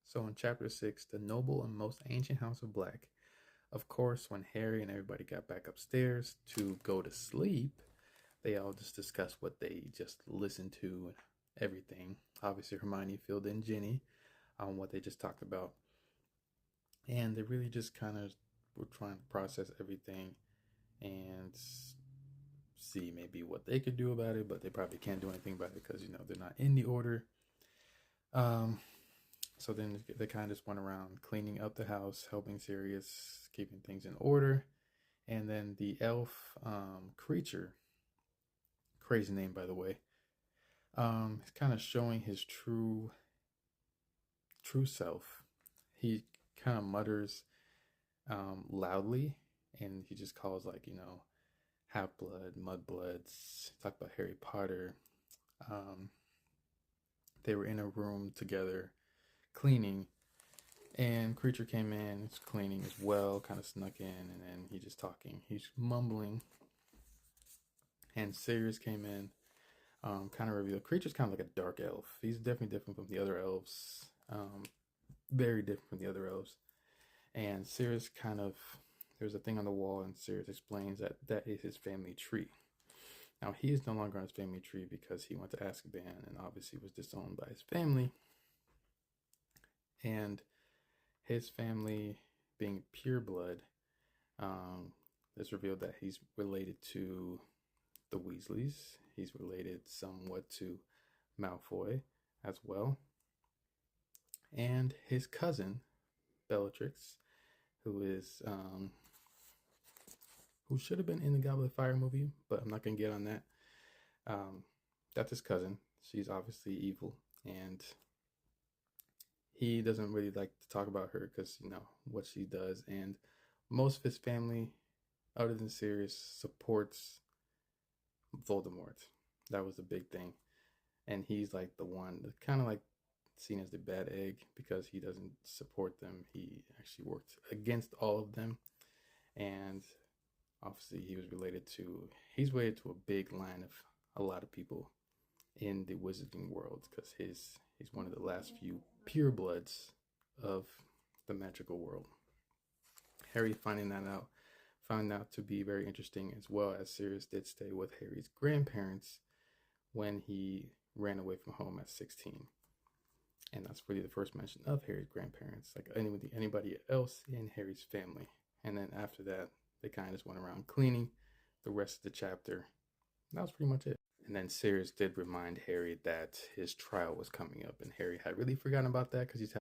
So in chapter 6, the noble and most ancient house of Black. Of course, when Harry and everybody got back upstairs to go to sleep, they all just discussed what they just listened to and everything. Obviously, Hermione filled in Ginny on what they just talked about. And they really just kind of were trying to process everything and see maybe what they could do about it, but they probably can't do anything about it because, they're not in the order. Um, So then they kind of just went around cleaning up the house, helping Sirius, keeping things in order. And then the elf creature, crazy name by the way, is kind of showing his true self. He kind of mutters loudly, and he just calls half blood, mudbloods. Talk about Harry Potter. Um, they were in a room together cleaning, and Creature came in, he's cleaning as well, kind of snuck in, and then he just talking. He's mumbling. And Sirius came in, kind of revealed Creature's kind of like a dark elf. He's definitely different from the other elves, very different from the other elves. And Sirius there's a thing on the wall, and Sirius explains that that is his family tree. Now, he is no longer on his family tree because he went to Azkaban and obviously was disowned by his family. And his family, being pure blood, it's revealed that he's related to the Weasleys. He's related somewhat to Malfoy as well. And his cousin, Bellatrix, who should have been in the Goblet of Fire movie, but I'm not going to get on that. That's his cousin. She's obviously evil, and he doesn't really like to talk about her because, what she does. And most of his family, other than Sirius, supports Voldemort. That was the big thing. And he's like the one that kind of like seen as the bad egg because he doesn't support them. He actually worked against all of them. And obviously he's related to a big line of a lot of people in the wizarding world because he's one of the last few purebloods of the magical world. Harry found out to be very interesting, as well as Sirius did stay with Harry's grandparents when he ran away from home at 16. And that's really the first mention of Harry's grandparents, like anybody else in Harry's family. And then after that, they kind of just went around cleaning the rest of the chapter. That was pretty much it. And then Sirius did remind Harry that his trial was coming up, and Harry had really forgotten about that because he's